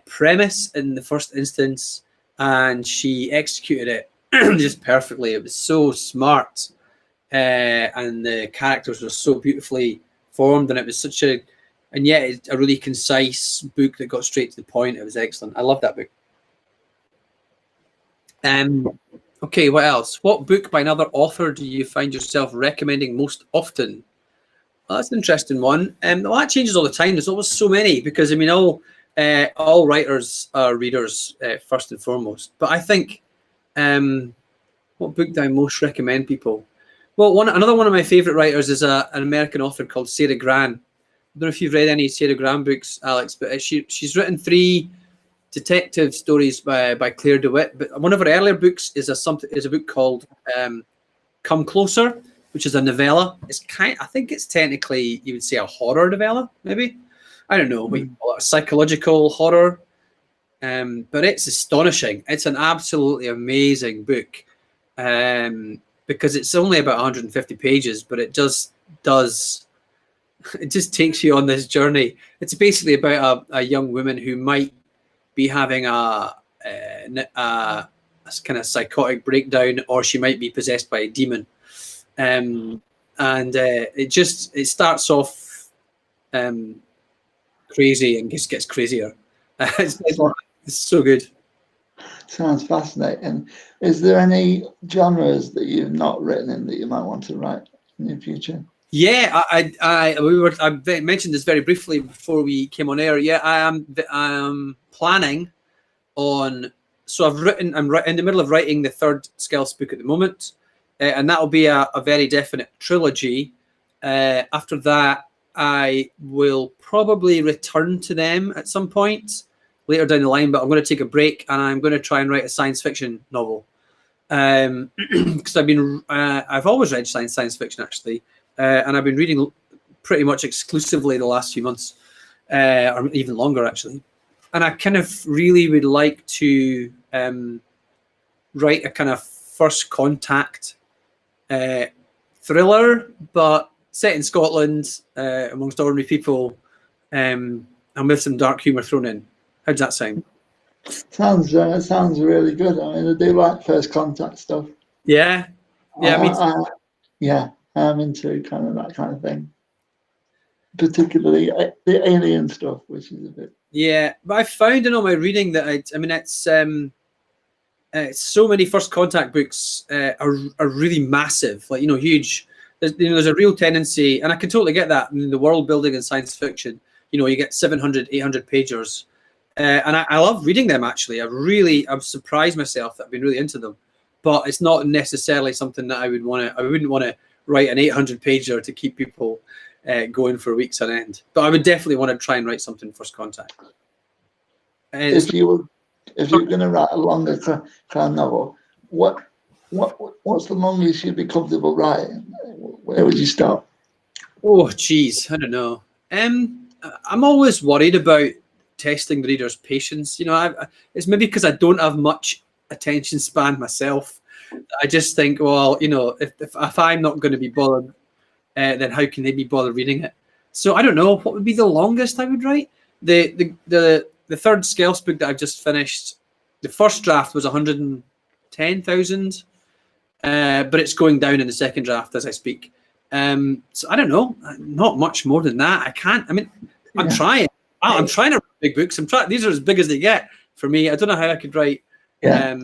premise in the first instance, and she executed it just perfectly. It was so smart, and the characters were so beautifully formed, and it was and yet it's a really concise book that got straight to the point. It was excellent. I love that book. Okay, what else? What book by another author do you find yourself recommending most often? Well, that's an interesting one. Well, that changes all the time. There's always so many because, I mean, all writers are readers first and foremost. But I think, what book do I most recommend people? Well, another one of my favourite writers is an American author called Sarah Gran. I don't know if you've read any Sarah Gran books, Alex, but she's written 3 detective stories by Claire DeWitt, but one of her earlier books is a book called Come Closer, which is a novella. I think it's technically, you would say, a horror novella, maybe. I don't know, we call it a psychological horror, but it's astonishing. It's an absolutely amazing book, because it's only about 150 pages, but it just takes you on this journey. It's basically about a young woman who might be having a kind of psychotic breakdown, or she might be possessed by a demon, and it starts off crazy and just gets crazier. It's so good. Sounds fascinating. Is there any genres that you've not written in that you might want to write in the future? Yeah, I mentioned this very briefly before we came on air. Yeah, I am planning on. So I'm in the middle of writing the 3rd Skells book at the moment, and that will be a very definite trilogy. After that, I will probably return to them at some point, later down the line, but I'm going to take a break and I'm going to try and write a science fiction novel. Because I've always read science fiction actually, and I've been reading pretty much exclusively the last few months, or even longer actually. And I kind of really would like to write a kind of first contact thriller, but set in Scotland, amongst ordinary people, and with some dark humour thrown in. How does that sound? Sounds really good. I mean, I do like first contact stuff. Yeah, yeah. I'm into kind of that kind of thing, particularly the alien stuff, which is a bit. Yeah, but I found in all my reading that it's so many first contact books are really massive, like huge. There's a real tendency, and I can totally get that in the world building in science fiction. You get 700, 800 pagers. And I love reading them, actually. I'm surprised myself that I've been really into them. But it's not necessarily something that I wouldn't want to write an 800 pager to keep people going for weeks on end. But I would definitely want to try and write something first contact. If you're going to write a longer crime novel, what's the longest you'd be comfortable writing? Where would you start? Oh, geez, I don't know. I'm always worried about testing the reader's patience. It's maybe because I don't have much attention span myself. I just think, well, if I'm not going to be bothered, then how can they be bothered reading it? So I don't know what would be the longest I would write. The third Skells book that I've just finished, the first draft was 110,000, but it's going down in the second draft as I speak. So I don't know, not much more than that. I'm trying. I'm trying to write big books. These are as big as they get for me. I don't know how I could write. Yeah.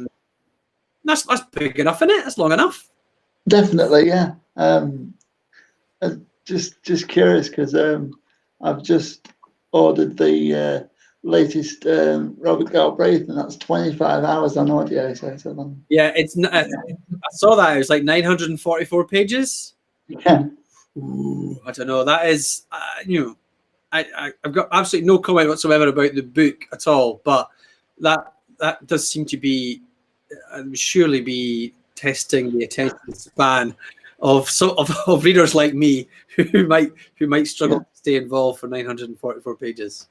That's big enough, isn't it? That's long enough. Definitely, yeah. Just curious because I've just ordered the latest Robert Galbraith, and that's 25 hours on audio. So it's a long. Yeah, it's. I saw that it was like 944 pages. Yeah. Ooh, I don't know. That is, I've got absolutely no comment whatsoever about the book at all, but that does seem to be surely be testing the attention span of readers like me who might struggle to stay involved for 944 pages.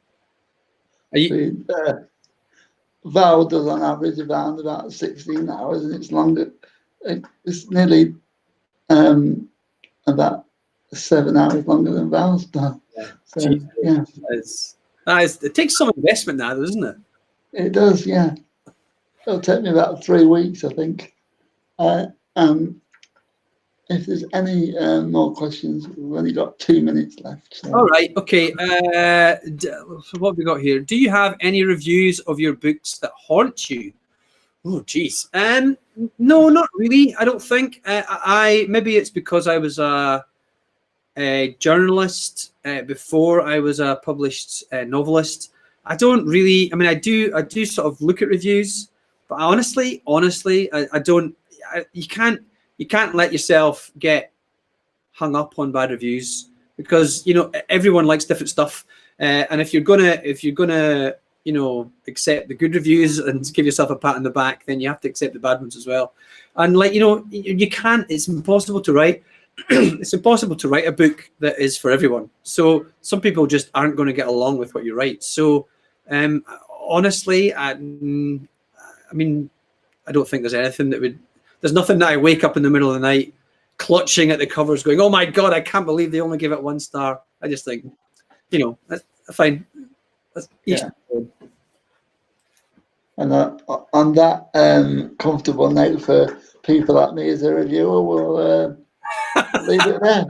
Val does on average around about 16 hours, and it's longer. It's nearly about 7 hours longer than Val's done. So, yeah. It takes some investment now, doesn't it? It does, yeah. It'll take me about 3 weeks, I think. If there's any more questions, we've only got 2 minutes left. So. All right, okay. So what have we got here? Do you have any reviews of your books that haunt you? Oh, geez. No, not really. I don't think. Maybe it's because I was a journalist before I was a published novelist. I don't really. I do sort of look at reviews, but honestly, I don't. You can't let yourself get hung up on bad reviews because everyone likes different stuff, and if you're gonna accept the good reviews and give yourself a pat on the back, then you have to accept the bad ones as well. And you can't. It's impossible to write. It's impossible to write a book that is for everyone. So some people just aren't going to get along with what you write. So honestly, I don't think there's anything that would. There's nothing that I wake up in the middle of the night clutching at the covers going, oh my God, I can't believe they only give it 1 star. I just think, that's fine. That's easy. Yeah. And on that comfortable note for people like me as a reviewer, we'll leave it there.